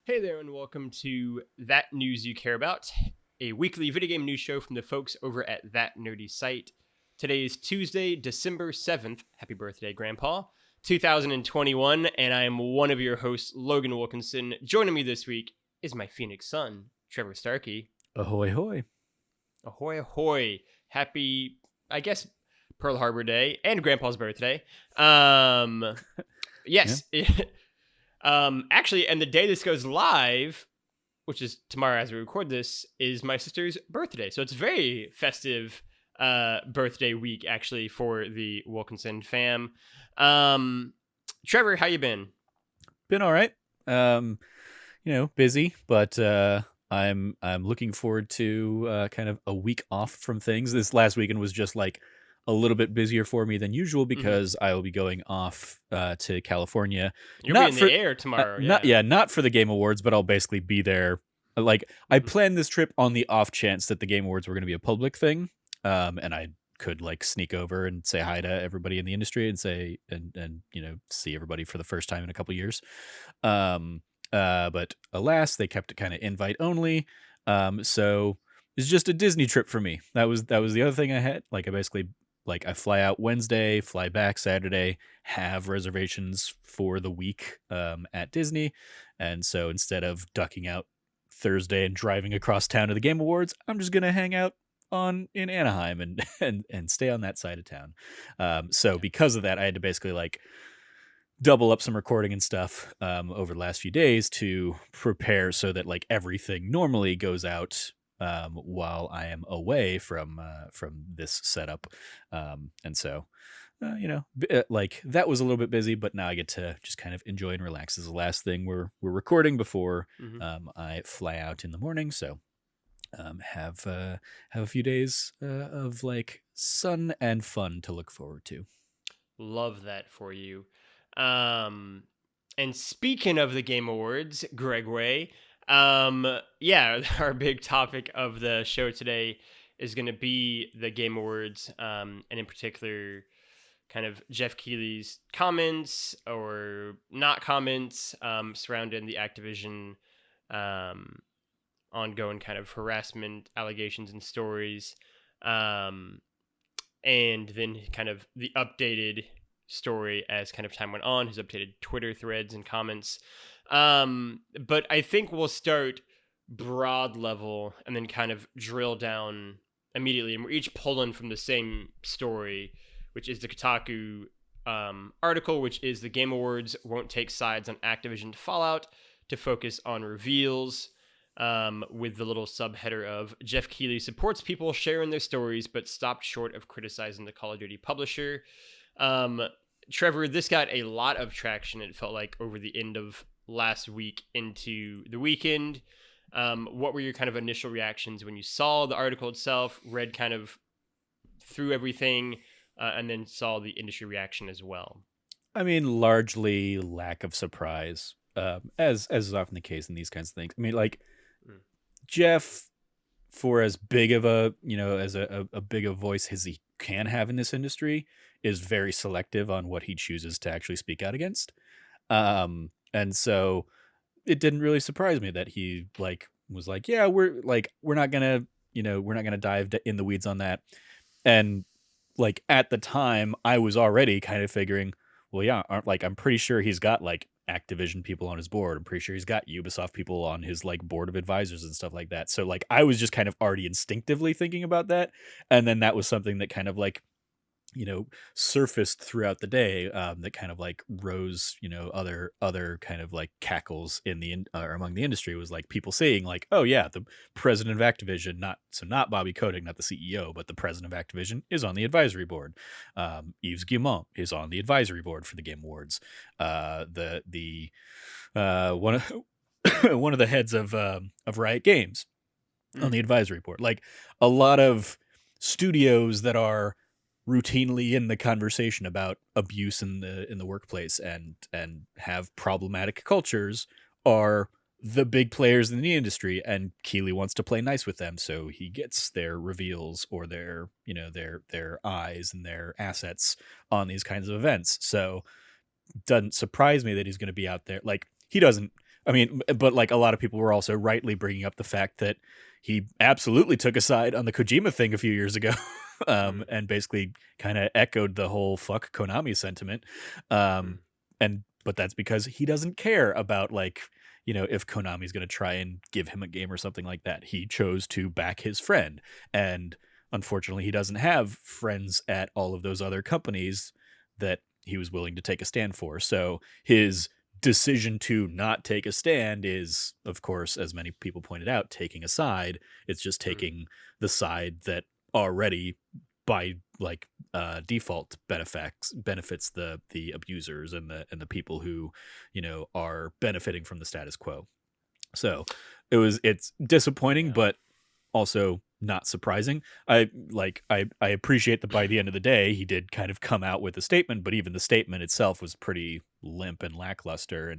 Hey there, and welcome to That News You Care About, a weekly video game news show from the folks over at That Nerdy Site. Today is Tuesday, December 7th. Happy birthday, Grandpa. 2021, and I am one of your hosts, Logan Wilkinson. Joining me this week is my Phoenix son, Trevor Starkey. Ahoy, hoy. Ahoy, ahoy. Happy, I guess, Pearl Harbor Day and Grandpa's birthday. Yes. Yeah. Actually, and the day this goes live, which is tomorrow as we record this, is my sister's birthday. So it's a very festive birthday week, actually, for the Wilkinson fam. Trevor, how you been? Been all right. Busy, but I'm looking forward to kind of a week off from things. This last weekend was just like a little bit busier for me than usual because I will be going off to California. You'll be in the air tomorrow. Not for the Game Awards, but I'll basically be there. Like I planned this trip on the off chance that the Game Awards were going to be a public thing, and I could like sneak over and say hi to everybody in the industry and say and see everybody for the first time in a couple years. But alas, they kept it kind of invite only. So it's just a Disney trip for me. That was the other thing I had. Like I fly out Wednesday, fly back Saturday, have reservations for the week at Disney. And so instead of ducking out Thursday and driving across town to the Game Awards, I'm just going to hang out in Anaheim and stay on that side of town. So because of that, I had to basically like double up some recording and stuff over the last few days to prepare so that like everything normally goes out while I am away from this setup. And so, like that was a little bit busy, but now I get to just kind of enjoy and relax. This is the last thing we're recording before I fly out in the morning. So have a few days of like sun and fun to look forward to. Love that for you. And speaking of the Game Awards, Gregway, our big topic of the show today is going to be the Game Awards, and in particular, kind of Geoff Keighley's comments or not comments surrounding the Activision ongoing kind of harassment allegations and stories, and then kind of the updated story as kind of time went on, his updated Twitter threads and comments. But I think we'll start broad level and then kind of drill down immediately. And we're each pulling from the same story, which is the Kotaku article, which is the Game Awards won't take sides on Activision Fallout to focus on reveals, with the little subheader of Geoff Keighley supports people sharing their stories, but stopped short of criticizing the Call of Duty publisher. Trevor, this got a lot of traction, it felt like, over the end of last week into the weekend. What were your kind of initial reactions when you saw the article itself, read kind of through everything, and then saw the industry reaction as well? I mean, largely lack of surprise, as is often the case in these kinds of things. I mean, like, Geoff, for as big of a, as a big a voice as he can have in this industry, is very selective on what he chooses to actually speak out against. And so it didn't really surprise me that he was like, yeah, we're not gonna dive in the weeds on that. And like at the time I was already kind of figuring, well, yeah, I'm pretty sure he's got like Activision people on his board. I'm pretty sure he's got Ubisoft people on his like board of advisors and stuff like that. So like I was just kind of already instinctively thinking about that. And then that was something that kind of like, surfaced throughout the day, that kind of like rose, other kind of like cackles or among the industry, was like people saying like, oh yeah, the president of Activision, not Bobby Kotick, not the CEO, but the president of Activision is on the advisory board. Yves Guillemot is on the advisory board for the Game Awards. The one of the heads of Riot Games on the advisory board. Like a lot of studios that are routinely in the conversation about abuse in the workplace and have problematic cultures are the big players in the industry, and Keighley wants to play nice with them, so he gets their reveals or their eyes and their assets on these kinds of events. So doesn't surprise me that he's going to be out there. Like he doesn't I mean, but like a lot of people were also rightly bringing up the fact that he absolutely took a side on the Kojima thing a few years ago, and basically kind of echoed the whole "fuck Konami" sentiment. And but that's because he doesn't care about, like, if Konami's going to try and give him a game or something like that. He chose to back his friend, and unfortunately, he doesn't have friends at all of those other companies that he was willing to take a stand for. So his decision to not take a stand is, of course, as many people pointed out, taking a side. It's just taking the side that already, by like default, benefits the abusers and the people who are benefiting from the status quo. So it's disappointing, but also not surprising. I appreciate that by the end of the day he did kind of come out with a statement, but even the statement itself was pretty limp and lackluster,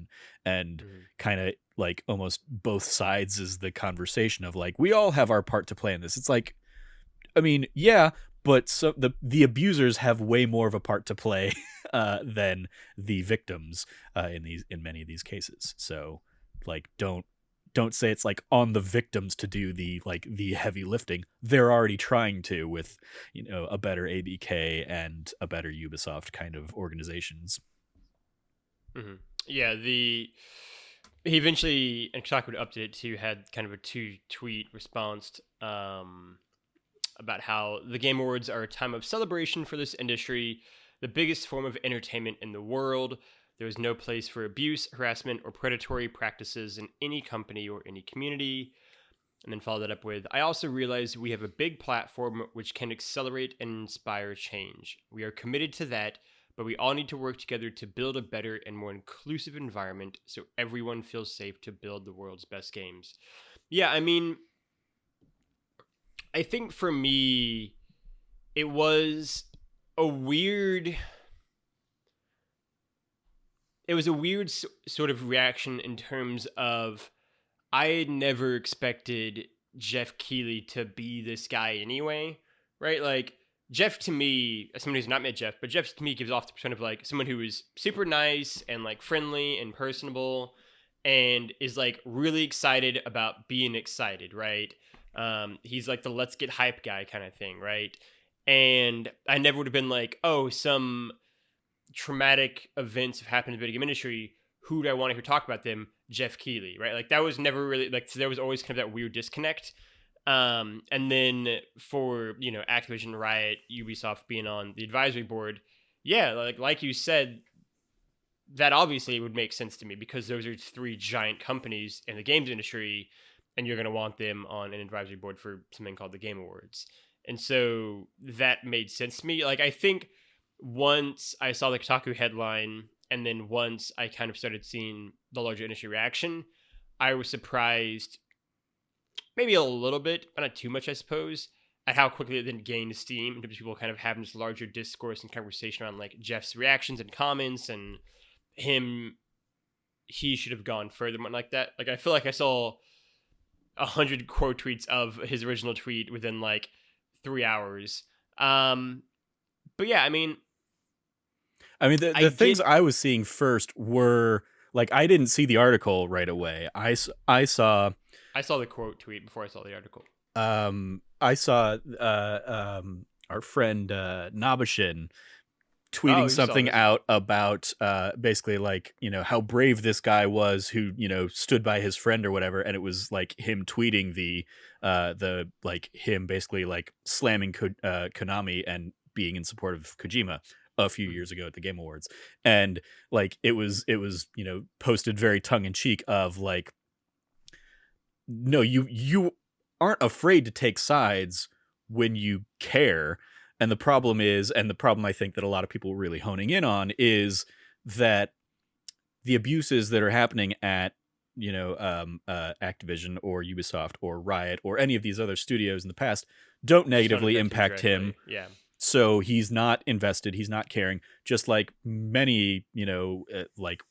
and kind of like almost both sides is the conversation of like, we all have our part to play in this. It's like, I mean, yeah, but so the abusers have way more of a part to play than the victims in many of these cases. So like, don't say it's like on the victims to do the heavy lifting. They're already trying to, with a better ABK and a better Ubisoft kind of organizations. Yeah, he eventually, and Kotaku would update it too, had kind of a 2-tweet response about how the Game Awards are a time of celebration for this industry, the biggest form of entertainment in the world. There is no place for abuse, harassment, or predatory practices in any company or any community. And then follow that up with, I also realize we have a big platform which can accelerate and inspire change. We are committed to that, but we all need to work together to build a better and more inclusive environment so everyone feels safe to build the world's best games. Yeah, I mean, I think for me, it was a weird sort of reaction in terms of, I had never expected Geoff Keighley to be this guy anyway, right? Like, Geoff to me, as someone who's not met Geoff, but Geoff to me gives off the persona of like someone who is super nice and like friendly and personable and is like really excited about being excited, right? He's like the let's get hype guy kind of thing, right? And I never would have been like, oh, some traumatic events have happened in the video game industry. Who do I want to hear talk about them? Geoff Keighley, right? Like, that was never really like, so there was always kind of that weird disconnect. And then for, Activision, Riot, Ubisoft being on the advisory board, yeah, like you said, that obviously would make sense to me because those are 3 giant companies in the games industry, and you're going to want them on an advisory board for something called the Game Awards. And so that made sense to me. Like, I think once I saw the Kotaku headline, and then once I kind of started seeing the larger industry reaction, I was surprised, maybe a little bit, but not too much, I suppose, at how quickly it then gained steam in terms of people kind of having this larger discourse and conversation around like Geoff's reactions and comments and he should have gone further, like that. Like, I feel like I saw 100 quote tweets of his original tweet within like 3 hours. But yeah, I mean, the things I was seeing first were like, I didn't see the article right away. I saw the quote tweet before I saw the article. I saw our friend Nabashin tweeting something out about basically like, how brave this guy was who, stood by his friend or whatever, and it was like him tweeting the like him basically like slamming Konami and being in support of Kojima a few years ago at the Game Awards. And like it was posted very tongue-in-cheek of like, no, you aren't afraid to take sides when you care. And the problem I think that a lot of people are really honing in on is that the abuses that are happening at Activision or Ubisoft or Riot or any of these other studios in the past don't negatively impact him. Yeah. So he's not invested. He's not caring. Just like many, like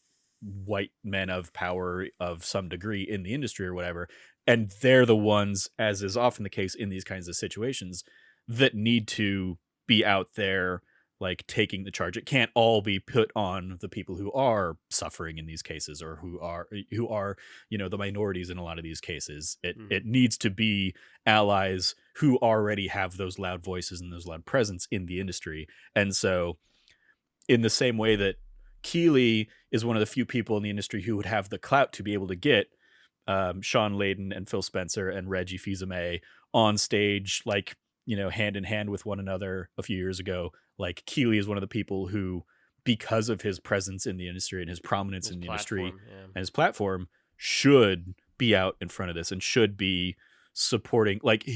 white men of power of some degree in the industry or whatever. And they're the ones, as is often the case in these kinds of situations, that need to be out there like taking the charge. It can't all be put on the people who are suffering in these cases, or who are the minorities in a lot of these cases. It needs to be allies who already have those loud voices and those loud presence in the industry. And so in the same way that Keighley is one of the few people in the industry who would have the clout to be able to get Sean Layden and Phil Spencer and Reggie Fils-Aimé on stage, like, hand in hand with one another a few years ago. Like, Keighley is one of the people who, because of his presence in the industry and his prominence in the industry and his platform, should be out in front of this and should be supporting. Like,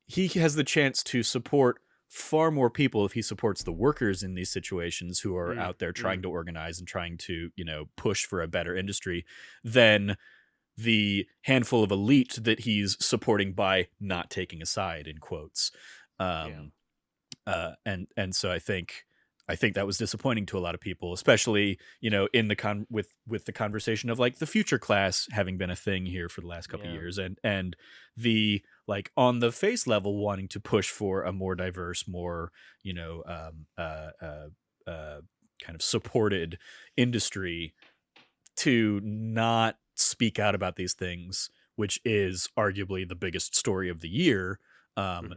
he has the chance to support far more people if he supports the workers in these situations who are out there trying to organize and trying to, push for a better industry, than the handful of elite that he's supporting by not taking a side, in quotes. And so I think that was disappointing to a lot of people, especially, in the with the conversation of like the future class having been a thing here for the last couple of years, and the, like, on the face level wanting to push for a more diverse, more, kind of supported industry, to not speak out about these things, which is arguably the biggest story of the year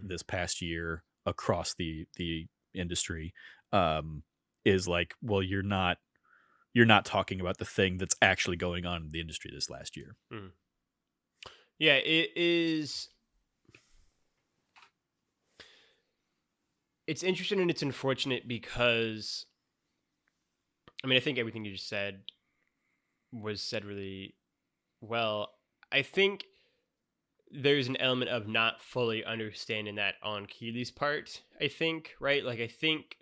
this past year across the industry, is like, well, you're not talking about the thing that's actually going on in the industry this last year. Yeah, it is. It's interesting and it's unfortunate because, I mean, I think everything you just said was said really well. I think there's an element of not fully understanding that on Keighley's part, I think, right? Like, I think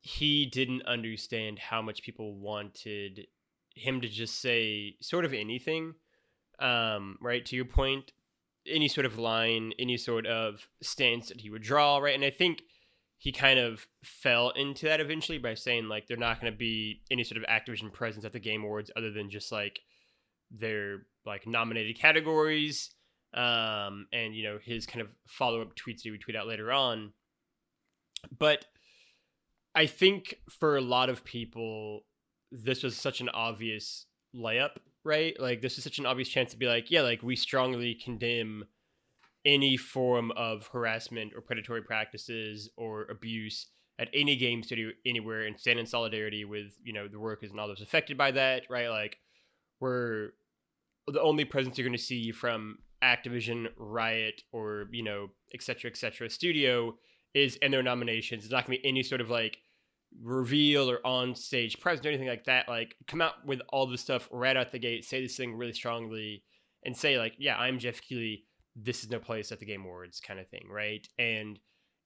he didn't understand how much people wanted him to just say sort of anything, right? To your point, any sort of line, any sort of stance that he would draw, right? And I think he kind of fell into that eventually by saying, like, they're not going to be any sort of Activision presence at the Game Awards other than just, like, their, like, nominated categories, and, his kind of follow-up tweets that he would tweet out later on. But I think for a lot of people, this was such an obvious layup, right? Like, this is such an obvious chance to be like, yeah, like, we strongly condemn any form of harassment or predatory practices or abuse at any game studio anywhere, and stand in solidarity with, the workers and all those affected by that, right? Like, we're the only presence you're going to see from Activision, Riot, or, et cetera, studio is in their nominations. It's not going to be any sort of, like, reveal or on stage presence or anything like that. Like, come out with all this stuff right out the gate, say this thing really strongly, and say, like, yeah, I'm Geoff Keighley, this is no place at the Game Awards, kind of thing, right? And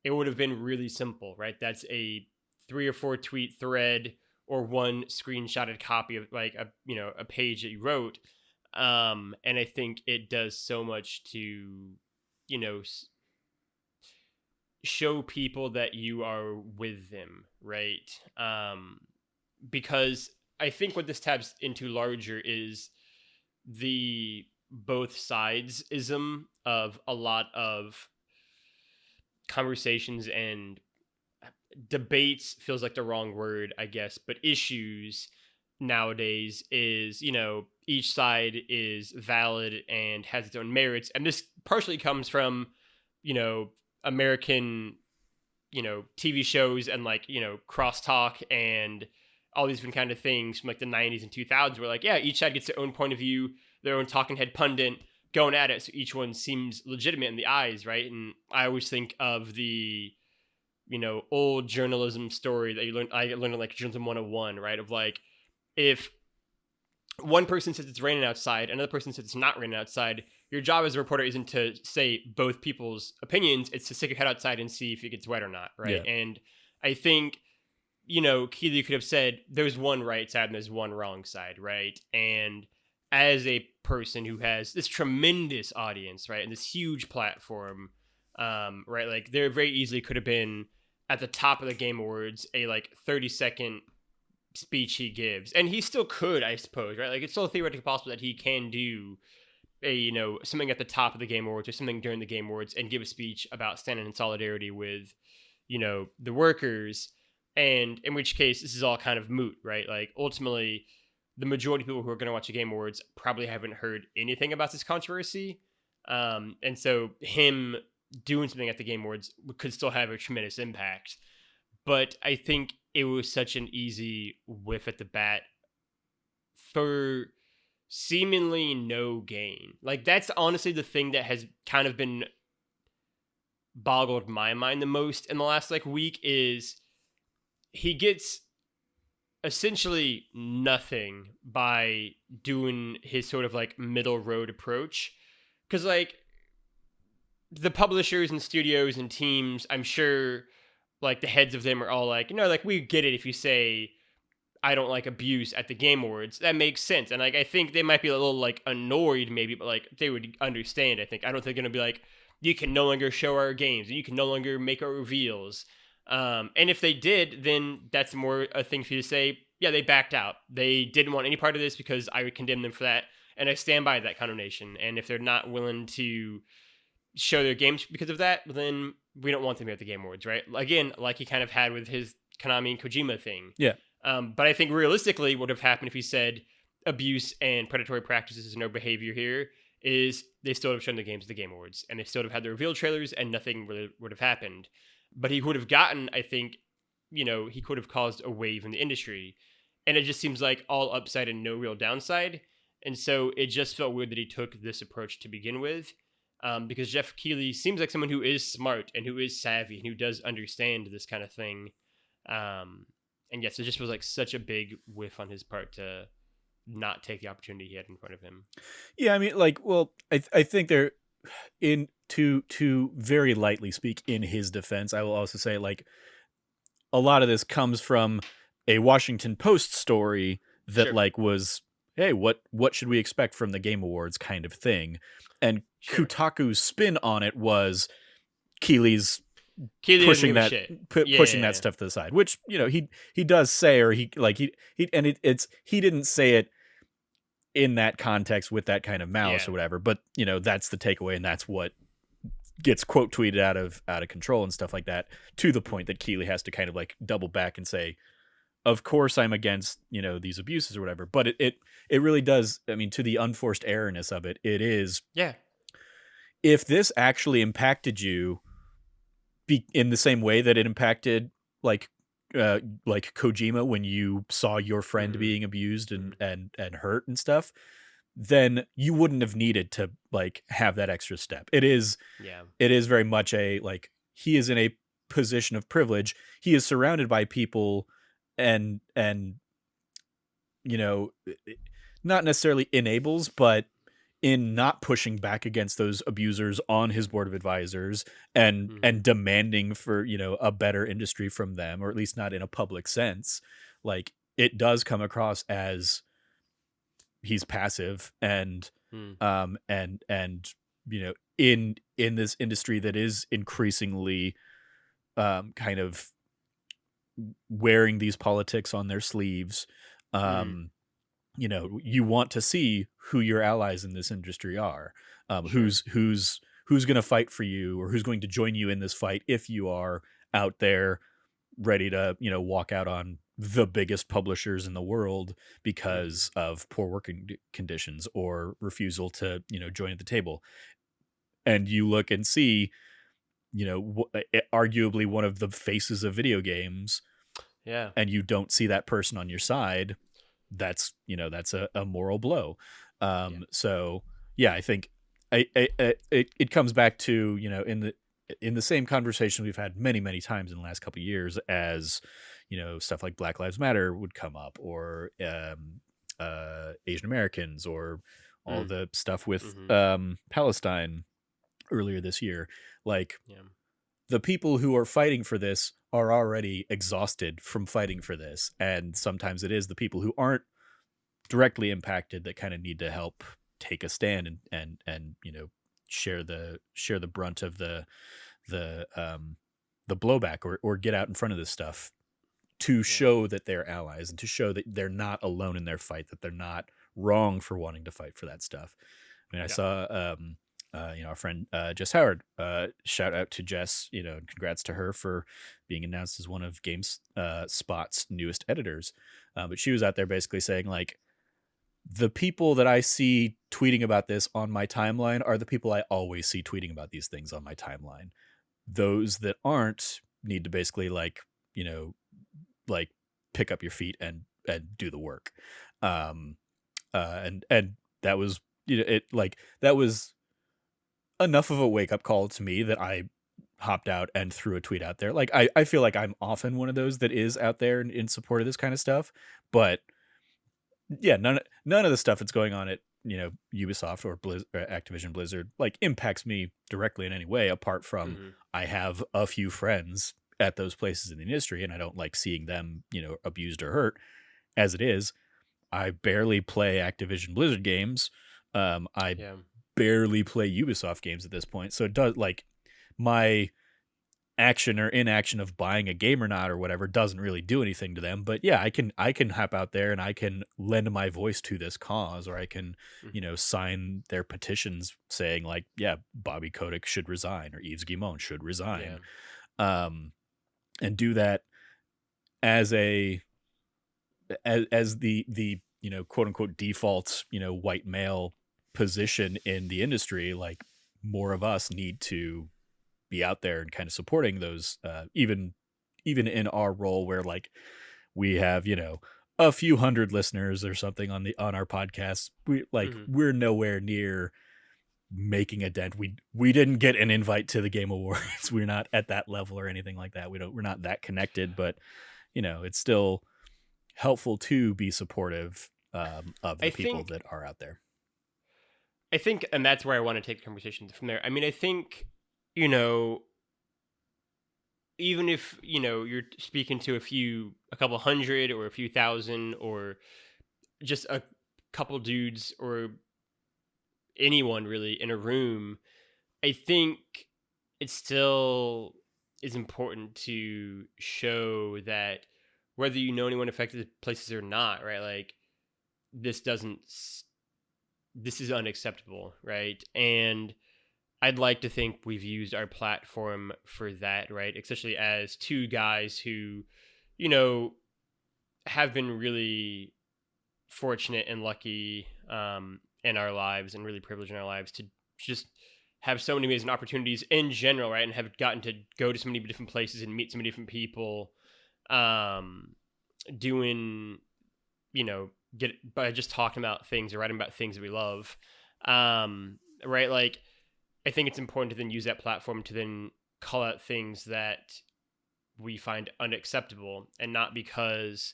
it would have been really simple, right? That's a 3 or 4 tweet thread or one screenshotted copy of, like, a page that you wrote. And I think it does so much to, show people that you are with them, right? Because I think what this taps into larger is the both sides-ism of a lot of conversations and debates, feels like the wrong word, I guess, but issues nowadays is, each side is valid and has its own merits. And this partially comes from, American, TV shows and, like, crosstalk and all these different kind of things from, like, the 90s and 2000s where, like, yeah, each side gets their own point of view, their own talking head pundit going at it. So each one seems legitimate in the eyes, right? And I always think of the, old journalism story that I learned in, like, Journalism 101, right? Of, like, if one person says it's raining outside, another person says it's not raining outside, your job as a reporter isn't to say both people's opinions, it's to stick your head outside and see if it gets wet or not, right? Yeah. And I think, Keighley could have said there's one right side and there's one wrong side, right? And as a person who has this tremendous audience, right, and this huge platform, right, like, there very easily could have been at the top of the Game Awards a, like, 30-second speech he gives, and he still could, I suppose, right? Like, it's still theoretically possible that he can do a, something at the top of the Game Awards or something during the Game Awards and give a speech about standing in solidarity with, the workers, and in which case this is all kind of moot, right? Like ultimately the majority of people who are going to watch the Game Awards probably haven't heard anything about this controversy. And so him doing something at the Game Awards could still have a tremendous impact. But I think it was such an easy whiff at the bat for seemingly no gain. Like, that's honestly the thing that has kind of been boggled my mind the most in the last week is he gets essentially nothing by doing his sort of middle road approach, because the publishers and studios and teams, I'm sure the heads of them are all we get it if you say I don't like abuse at the Game Awards. That makes sense. And I think they might be a little annoyed maybe, but they would understand. I don't think they're going to be you can no longer show our games and you can no longer make our reveals. And if they did, then that's more a thing for you to say, yeah, they backed out. They didn't want any part of this because I would condemn them for that. And I stand by that condemnation. And if they're not willing to show their games because of that, then we don't want them here at the Game Awards, right? Again, like he kind of had with his Konami and Kojima thing. Yeah. But I think realistically what would have happened if he said abuse and predatory practices is no behavior here is they still would have shown the games at the Game Awards and they still would have had the reveal trailers and nothing really would have happened. But he would have gotten, I think, he could have caused a wave in the industry. And it just seems like all upside and no real downside. And so it just felt weird that he took this approach to begin with. Because Geoff Keighley seems like someone who is smart and who is savvy and who does understand this kind of thing. And yes, it just was such a big whiff on his part to not take the opportunity he had in front of him. Yeah, I mean, I think they're to very lightly speak in his defense. I will also say a lot of this comes from a Washington Post story that Sure. Was, hey, what should we expect from the Game Awards kind of thing, and Sure. Kotaku's spin on it was Keighley's Keighley pushing that pushing that stuff to the side, which he does say, or he didn't say it in that context with that kind of malice or whatever, but that's the takeaway, and that's what gets quote tweeted out of control and stuff like that, to the point that Keighley has to kind of double back and say, of course I'm against these abuses or whatever. But it really does, I mean, to the unforced errorness of it is, if this actually impacted you in the same way that it impacted Kojima when you saw your friend being abused and hurt and stuff, then you wouldn't have needed to have that extra step. It is very much a he is in a position of privilege. He is surrounded by people and not necessarily enables, but in not pushing back against those abusers on his board of advisors and demanding for a better industry from them, or at least not in a public sense, it does come across as he's passive and in this industry that is increasingly kind of wearing these politics on their sleeves. You want to see who your allies in this industry are, who's going to fight for you, or who's going to join you in this fight if you are out there ready to walk out on the biggest publishers in the world because of poor working conditions or refusal to join at the table. And you look and see arguably one of the faces of video games, and you don't see that person on your side. That's a moral blow. So yeah, I think it comes back to in the same conversation we've had many times in the last couple of years, as stuff like Black Lives Matter would come up, or Asian Americans, or all the stuff with Palestine earlier this year. The people who are fighting for this are already exhausted from fighting for this, and sometimes it is the people who aren't directly impacted that kind of need to help take a stand and share the brunt of the blowback, or get out in front of this stuff to show that they're allies, and to show that they're not alone in their fight, that they're not wrong for wanting to fight for that stuff. I mean, I saw our friend Jess Howard. Shout out to Jess, and congrats to her for being announced as one of GameSpot's newest editors. But she was out there basically saying, like, the people that I see tweeting about this on my timeline are the people I always see tweeting about these things on my timeline. Those that aren't need to basically like pick up your feet and do the work. And that was that was enough of a wake up call to me that I hopped out and threw a tweet out there. Like I feel like I'm often one of those that is out there in support of this kind of stuff, but yeah, none of the stuff that's going on at Ubisoft or Activision Blizzard like impacts me directly in any way, apart from I have a few friends at those places in the industry and I don't like seeing them abused or hurt. As it is, I barely play Activision Blizzard games. I barely play Ubisoft games at this point, so it does, like, my action or inaction of buying a game or not or whatever doesn't really do anything to them. But yeah, I can hop out there and I can lend my voice to this cause, or I can sign their petitions saying like, yeah, Bobby Kotick should resign or Yves Guillemot should resign, and do that as the quote unquote default white male position in the industry. Like, more of us need to be out there and kind of supporting those, even in our role where like we have a few hundred listeners or something on our podcast. We're nowhere near making a dent. We didn't get an invite to the Game Awards. We're not at that level or anything like that. We're not that connected, but it's still helpful to be supportive of the people that are out there. I think, and that's where I want to take the conversation from there. I mean, I think, even if, you're speaking to a couple hundred or a few thousand or just a couple dudes or anyone really in a room, I think it still is important to show that whether anyone affected places or not, right? Like, this is unacceptable, right? And I'd like to think we've used our platform for that, right? Especially as two guys who, have been really fortunate and lucky in our lives and really privileged in our lives to just have so many amazing opportunities in general, right? And have gotten to go to so many different places and meet so many different people, doing, by just talking about things or writing about things that we love, right? Like, I think it's important to then use that platform to then call out things that we find unacceptable, and not because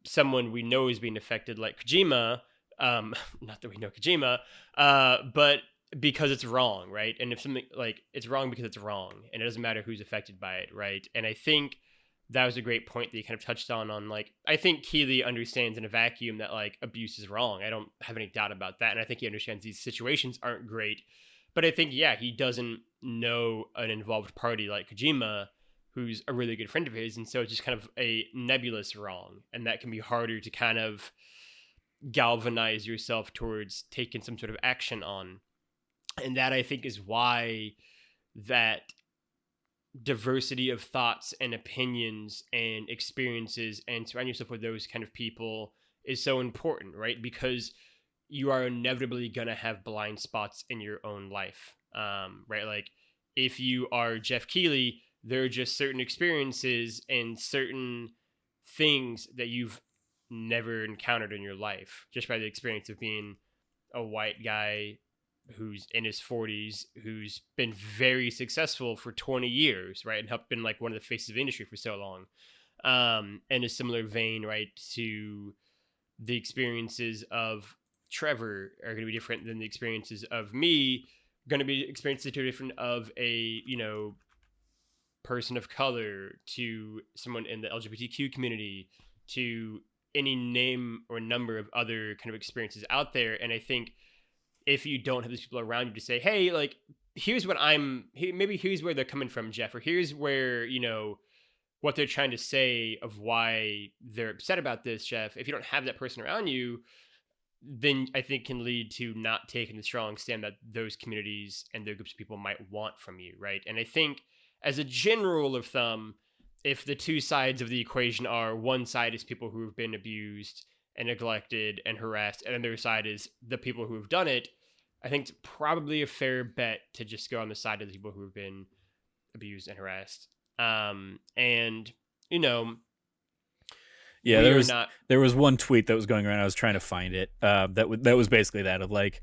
someone we know is being affected, like Kojima, not that we know Kojima, but because it's wrong, right? And if something, like, it's wrong because it's wrong, and it doesn't matter who's affected by it, right? And I think that was a great point that you kind of touched on, like, I think Keighley understands in a vacuum that, like, abuse is wrong. I don't have any doubt about that. And I think he understands these situations aren't great. But I think, yeah, he doesn't know an involved party like Kojima, who's a really good friend of his. And so it's just kind of a nebulous wrong. And that can be harder to kind of galvanize yourself towards taking some sort of action on. And that, I think, is why that diversity of thoughts and opinions and experiences and surround yourself with those kind of people is so important, right? Because you are inevitably going to have blind spots in your own life, right? Like, if you are Geoff Keighley, there are just certain experiences and certain things that you've never encountered in your life just by the experience of being a white guy who's in his 40s, who's been very successful for 20 years, right? And been like one of the faces of the industry for so long. In a similar vein, right, to the experiences of Trevor are going to be different than the experiences of me, going to be experiences too different of a, person of color, to someone in the LGBTQ community, to any name or number of other kind of experiences out there. And I think if you don't have these people around you to say, hey, like, here's what maybe here's where they're coming from, Geoff, or here's where, what they're trying to say of why they're upset about this, Geoff. If you don't have that person around you, then I think can lead to not taking the strong stand that those communities and their groups of people might want from you, right? And I think as a general rule of thumb, if the two sides of the equation are one side is people who have been abused and neglected and harassed, and the other side is the people who have done it, I think it's probably a fair bet to just go on the side of the people who have been abused and harassed. And you know, Yeah, we are not. there was one tweet that was going around. I was trying to find it. That was basically that of like,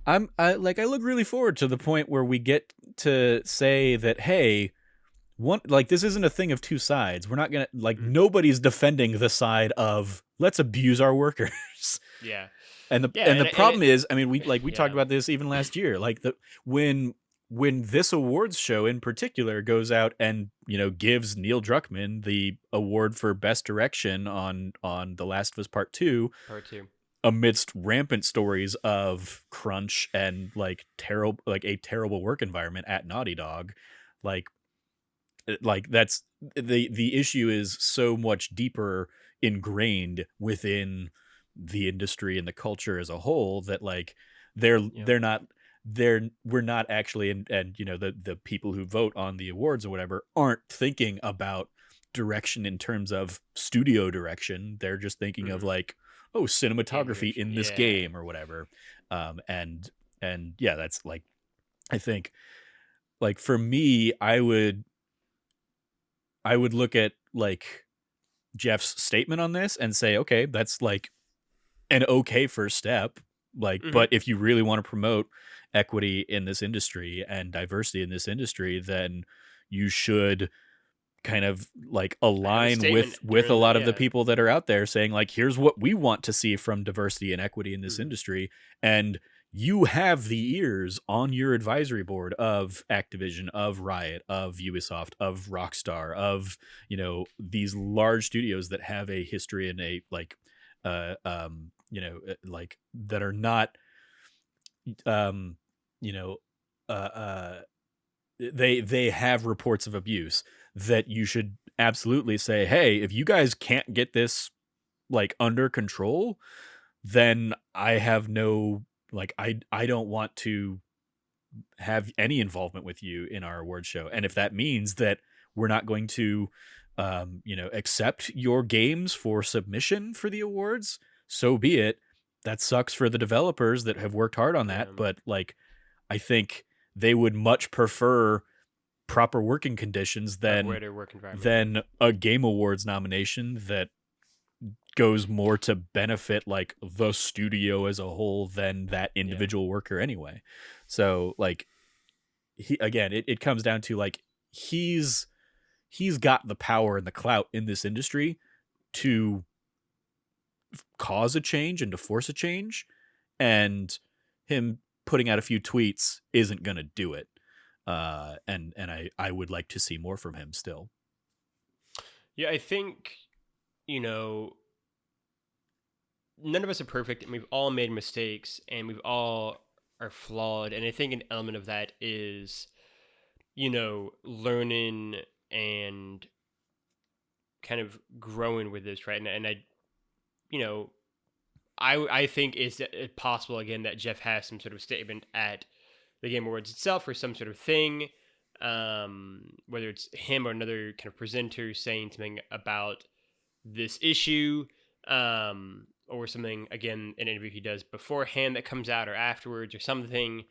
I look really forward to the point where we get to say that, hey, one, like, this isn't a thing of two sides. We're not gonna, like, nobody's defending the side of let's abuse our workers. Yeah. And the problem is, I mean, we talked about this even last year. Like, when this awards show in particular goes out and, you know, gives Neil Druckmann the award for best direction on The Last of Us Part 2, amidst rampant stories of crunch and like a terrible work environment at Naughty Dog, like that's the issue is so much deeper ingrained within the industry and the culture as a whole that like we're not actually, and you know, the people who vote on the awards or whatever aren't thinking about direction in terms of studio direction. They're just thinking of like, oh, cinematography in this game or whatever. And yeah, that's like, I think like for me, I would look at like Geoff's statement on this and say, okay, that's like an okay first step. Like, but if you really want to promote equity in this industry and diversity in this industry, then you should kind of like align with a lot of the people that are out there saying like, here's what we want to see from diversity and equity in this industry. And you have the ears on your advisory board of Activision, of Riot, of Ubisoft, of Rockstar, of, you know, these large studios that have a history and a like, you know, like that are not, you know, they have reports of abuse that you should absolutely say, hey, if you guys can't get this like under control, then I have no, like, I don't want to have any involvement with you in our award show. And if that means that we're not going to, you know, accept your games for submission for the awards, so be it. That sucks for the developers that have worked hard on that. But like, I think they would much prefer proper working conditions than a Game Awards nomination that goes more to benefit like the studio as a whole than that individual worker anyway. So like, it comes down to like, he's got the power and the clout in this industry to cause a change and to force a change, and him putting out a few tweets isn't going to do it. And I would like to see more from him still. Yeah, I think, you know, none of us are perfect, and we've all made mistakes, and we've all are flawed. And I think an element of that is, you know, learning and kind of growing with this, right? And I, you know, I think it's possible again that Geoff has some sort of statement at the Game Awards itself or some sort of thing, whether it's him or another kind of presenter saying something about this issue, or something, again, an interview he does beforehand that comes out or afterwards or something.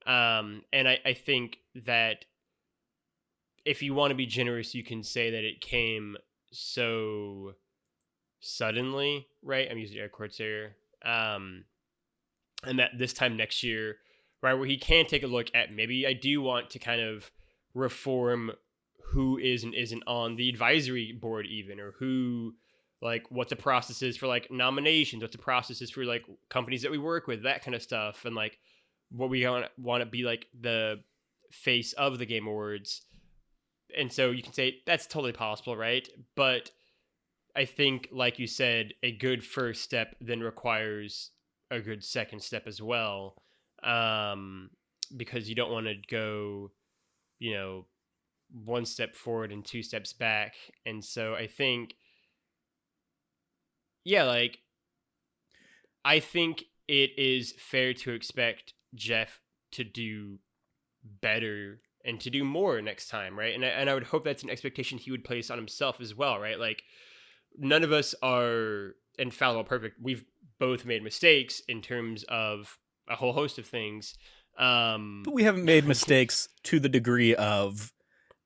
And I think that if you want to be generous, you can say that it came so suddenly, right? I'm using air quotes here. And that this time next year, right, where he can take a look at, maybe I do want to kind of reform who is and isn't on the advisory board even, or who, like, what the process is for like nominations, what the process is for like companies that we work with, that kind of stuff, and like what we want to be like the face of the Game Awards. And so you can say that's totally possible, right? But I think, like you said, a good first step then requires a good second step as well, because you don't want to go, you know, one step forward and two steps back. And so I think, yeah, like, I think it is fair to expect Geoff to do better and to do more next time, right? And I would hope that's an expectation he would place on himself as well, right? Like, none of us are infallible, perfect. We've both made mistakes in terms of a whole host of things. But we haven't made mistakes to the degree of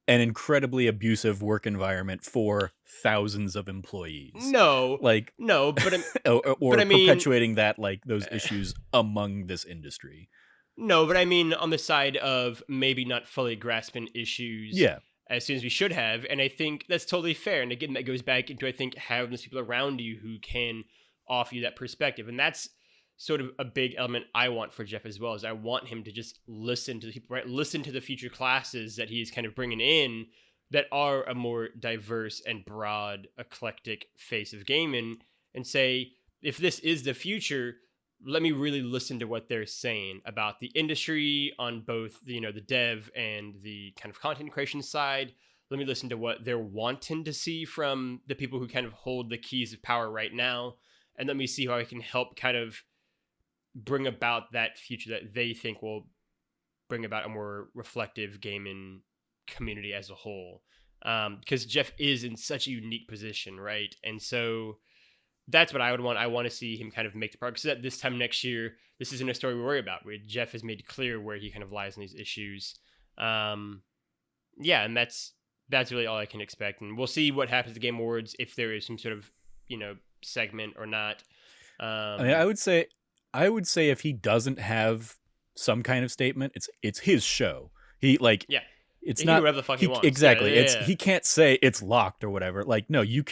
an incredibly abusive work environment for thousands of employees. No, like no, but or but I mean, perpetuating that, like, those issues among this industry. No, but I mean on the side of maybe not fully grasping issues Yeah. as soon as we should have. And I think that's totally fair. And again, that goes back into, I think, having those people around you who can offer you that perspective. And that's sort of a big element I want for Geoff as well, is I want him to just listen to the people, right? Listen to the future classes that he's kind of bringing in that are a more diverse and broad, eclectic face of gaming, and say, if this is the future, let me really listen to what they're saying about the industry on both the, the dev and the kind of content creation side. Let me listen to what they're wanting to see from the people who kind of hold the keys of power right now. And let me see how I can help kind of bring about that future that they think will bring about a more reflective gaming community as a whole. Because Geoff is in such a unique position, right? And so that's what I would want. I want to see him kind of make the progress. So that this time next year, this isn't a story we worry about, where Geoff has made clear where he kind of lies in these issues. Yeah, and that's really all I can expect. And we'll see what happens at the Game Awards, if there is some sort of, segment or not. I mean, I would say if he doesn't have some kind of statement, it's his show. It's he not can do whatever the fuck he wants. Exactly. Yeah. He can't say it's locked or whatever. Like, no, you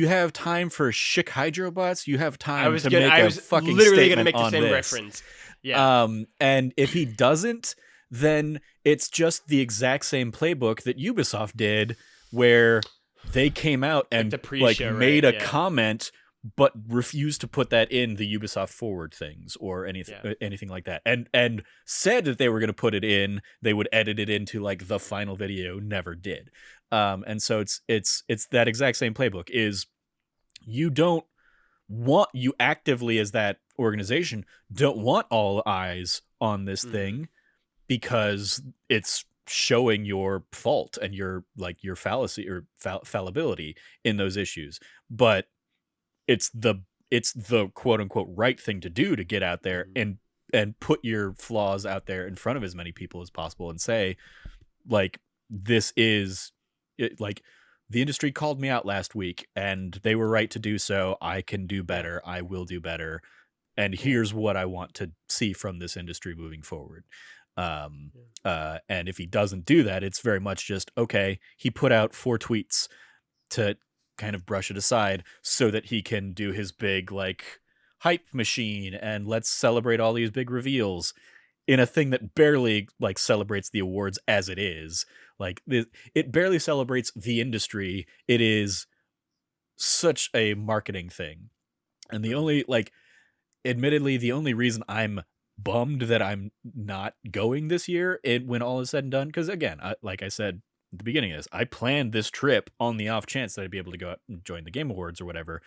have time for Schick Hydrobots. You have time to make a fucking literally statement gonna make the on same this. reference. Yeah. And if he doesn't, then it's just the exact same playbook that Ubisoft did, where they came out and made a comment, but refused to put that in the Ubisoft Forward things or anything like that, and said that they were going to put it in. They would edit it into like the final video. Never did. And so it's that exact same playbook. Is you actively, as that organization, don't want all eyes on this thing, because it's showing your fault and your fallacy or fallibility in those issues. But it's the quote unquote right thing to do, to get out there and put your flaws out there in front of as many people as possible and say, like, this is it, like, the industry called me out last week and they were right to do so. I can do better. I will do better. And here's what I want to see from this industry moving forward. And if he doesn't do that, it's very much just, okay, he put out 4 tweets to kind of brush it aside so that he can do his big, like, hype machine and let's celebrate all these big reveals in a thing that barely, like, celebrates the awards as it is. Like, it barely celebrates the industry. It is such a marketing thing. And the only, like, admittedly, the only reason I'm bummed that I'm not going this year, when all is said and done, because again, like I said at the beginning of this, I planned this trip on the off chance that I'd be able to go out and join the Game Awards or whatever.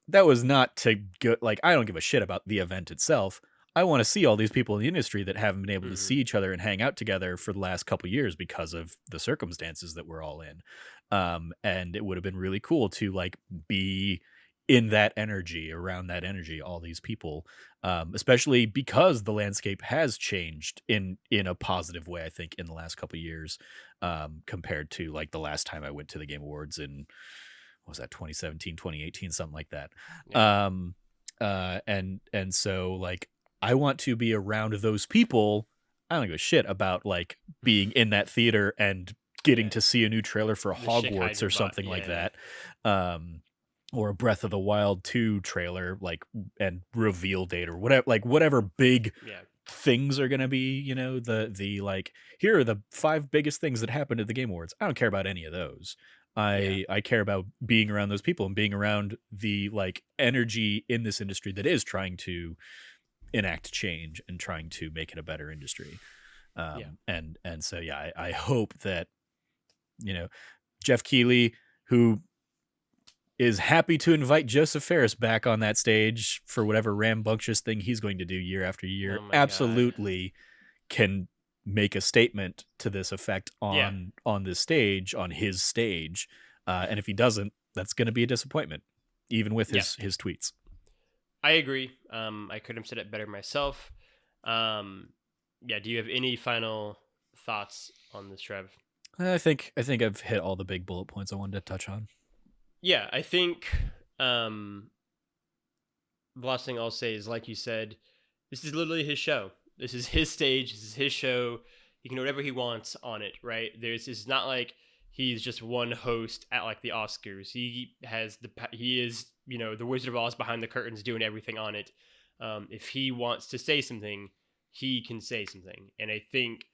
That was not to go, like, I don't give a shit about the event itself. I want to see all these people in the industry that haven't been able to see each other and hang out together for the last couple of years because of the circumstances that we're all in. And it would have been really cool to, like, be in that energy, around that energy, all these people, especially because the landscape has changed in a positive way, I think, in the last couple of years, compared to, like, the last time I went to the Game Awards in, what was that, 2017, 2018, something like that. Yeah. And so, like, I want to be around those people. I don't give a shit about, like, being in that theater and getting to see a new trailer for Hogwarts or something like that. Or a Breath of the Wild 2 trailer, like, and reveal date or whatever, like, whatever big things are going to be, the like, here are the 5 biggest things that happened at the Game Awards. I don't care about any of those. I care about being around those people and being around the, like, energy in this industry that is trying to enact change and trying to make it a better industry. And so, yeah, I hope that, Geoff Keighley, who is happy to invite Joseph Ferris back on that stage for whatever rambunctious thing he's going to do year after year, Oh my absolutely can make a statement to this effect Yeah. on this stage, on his stage. And if he doesn't, that's going to be a disappointment, even with his tweets. I agree. I couldn't have said it better myself. Yeah. Do you have any final thoughts on this, Trev? I think I've hit all the big bullet points I wanted to touch on. Yeah, I think the last thing I'll say is, like you said, this is literally his show. This is his stage. This is his show. He can do whatever he wants on it, right? It's not like he's just one host at like the Oscars. He is, the Wizard of Oz behind the curtains doing everything on it. If he wants to say something, he can say something. And I think,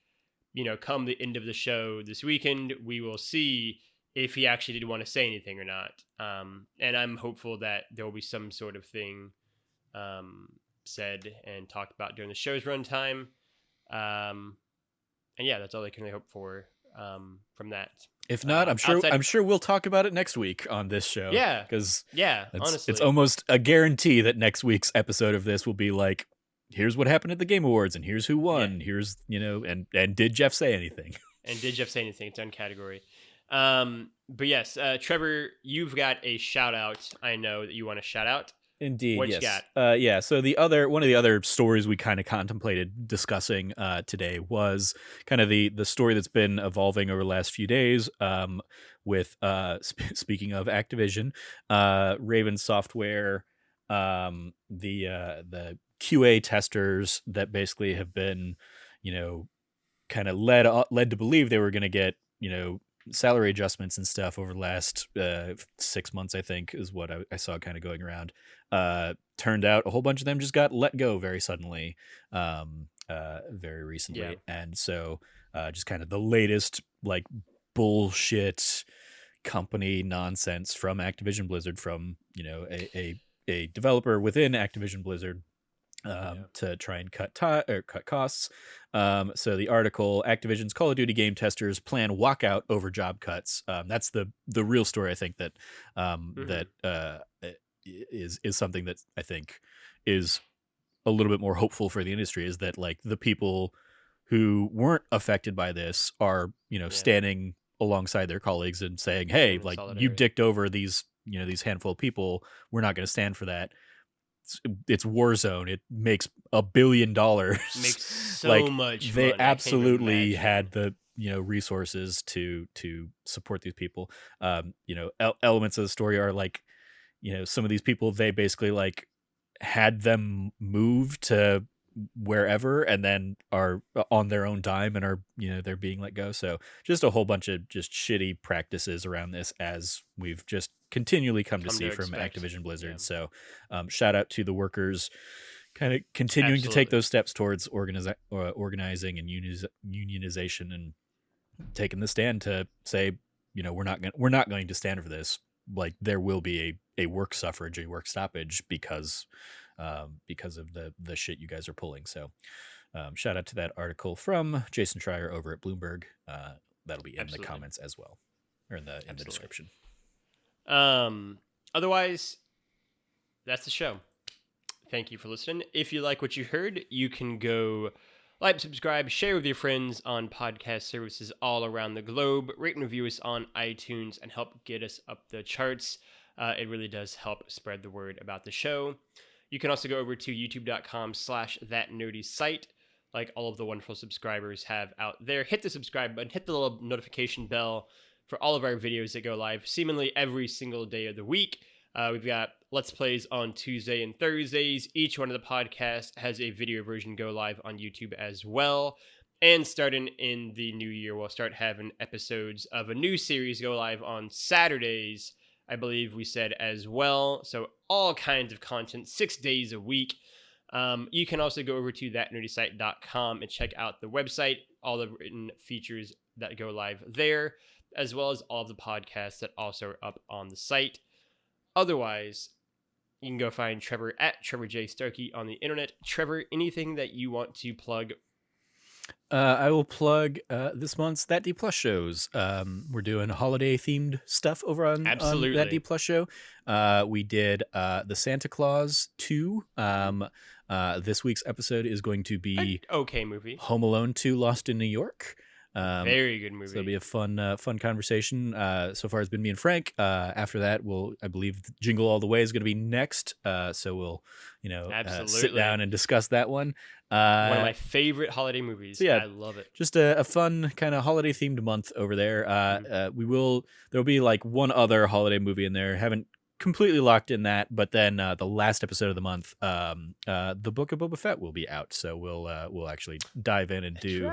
come the end of the show this weekend, we will see if he actually did want to say anything or not. And I'm hopeful that there will be some sort of thing said and talked about during the show's runtime. And yeah, that's all I can really hope for from that. If not, I'm sure we'll talk about it next week on this show. Yeah, because honestly, it's almost a guarantee that next week's episode of this will be like, here's what happened at the Game Awards, and here's who won. Here's and did Geoff say anything? And did Geoff say anything? It's on category. But yes, Trevor, you've got a shout out. I know that you want to shout out. Indeed, what yes. You got? Yeah. So one of the other stories we kind of contemplated discussing today was kind of the story that's been evolving over the last few days. With speaking of Activision, Raven Software, the QA testers that basically have been, kind of led to believe they were going to get, salary adjustments and stuff over the last 6 months, I think, is what I saw kind of going around. Turned out a whole bunch of them just got let go very suddenly, very recently. Yeah. And so just kind of the latest like bullshit company nonsense from Activision Blizzard, from, a developer within Activision Blizzard, to try and cut costs. So the article, Activision's Call of Duty game testers plan walkout over job cuts. That's the real story, I think, that that is something that I think is a little bit more hopeful for the industry, is that like the people who weren't affected by this are, standing alongside their colleagues and saying, hey, like, you dicked over these, these handful of people. We're not going to stand for that. It's Warzone. It makes $1 billion. Makes so much. They absolutely had the resources to support these people. Elements of the story are like, some of these people, they basically like had them move to wherever and then are on their own dime and are, they're being let go. So just a whole bunch of just shitty practices around this, as we've just continually come to see from Activision Blizzard. Yeah. So shout out to the workers kind of continuing to take those steps towards organizing and unionization, and taking the stand to say, we're not going to stand for this. Like, there will be a work suffrage, a work stoppage because of the shit you guys are pulling. So shout out to that article from Jason Schreier over at Bloomberg. That'll be in the comments as well, or in the description. Otherwise, that's the show. Thank you for listening. If you like what you heard, you can go like, subscribe, share with your friends on podcast services all around the globe, rate and review us on iTunes, and help get us up the charts. It really does help spread the word about the show. You can also go over to youtube.com/thatnerdysite, like all of the wonderful subscribers have out there. Hit the subscribe button, hit the little notification bell for all of our videos that go live seemingly every single day of the week. We've got Let's Plays on Tuesday and Thursdays. Each one of the podcasts has a video version go live on YouTube as well. And starting in the new year, we'll start having episodes of a new series go live on Saturdays, I believe we said as well. So all kinds of content, 6 days a week. You can also go over to thatnerdysite.com and check out the website, all the written features that go live there, as well as all of the podcasts that also are up on the site. Otherwise, you can go find Trevor at Trevor J. Starkey on the internet. Trevor, anything that you want to plug? I will plug this month's That D Plus shows. We're doing holiday themed stuff over on That D Plus show. We did the Santa Claus 2. This week's episode is going to be okay movie. Home Alone 2: Lost in New York. Very good movie. So it'll be a fun conversation. So far, it's been me and Frank. After that, I believe Jingle All the Way is going to be next. So we'll, sit down and discuss that one. One of my favorite holiday movies. So yeah, I love it. Just a fun kind of holiday themed month over there. There'll be like one other holiday movie in there. Haven't completely locked in that, but then the last episode of the month, the Book of Boba Fett will be out, so we'll actually dive in and do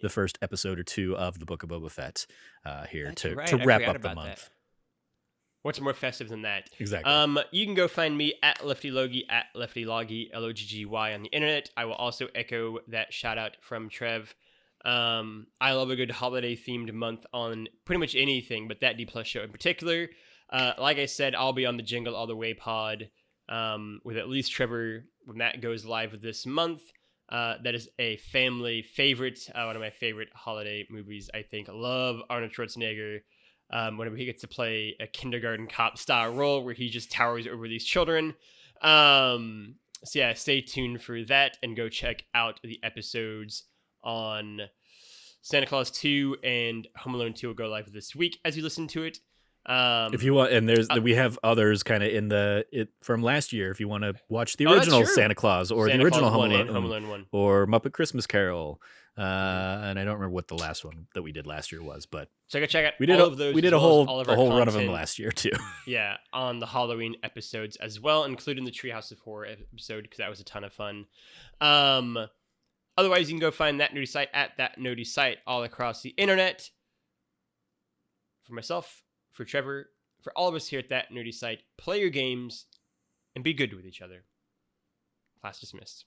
the first episode or two of the Book of Boba Fett here to wrap up the month. That. What's more festive than that? Exactly. You can go find me at LeftyLogie, at LeftyLoggy, LOGGY on the internet. I will also echo that shout out from Trev. I love a good holiday themed month on pretty much anything, but that D Plus show in particular. Like I said, I'll be on the Jingle All the Way pod with at least Trevor when that goes live this month. That is a family favorite, one of my favorite holiday movies, I think. Love Arnold Schwarzenegger whenever he gets to play a kindergarten cop style role where he just towers over these children. So yeah, stay tuned for that and go check out the episodes on Santa Claus 2 and Home Alone 2 will go live this week as you listen to it. If you want, and we have others kind of from last year. If you want to watch the original Santa Claus or the original Home Alone 1 or Muppet Christmas Carol, and I don't remember what the last one that we did last year was, but so go check out. All of those. We did a whole run of them last year too. Yeah, on the Halloween episodes as well, including the Treehouse of Horror episode because that was a ton of fun. Otherwise, you can go find That Nerdy Site at That Nerdy Site all across the internet. For myself, for Trevor, for all of us here at That Nerdy Site, play your games and be good with each other. Class dismissed.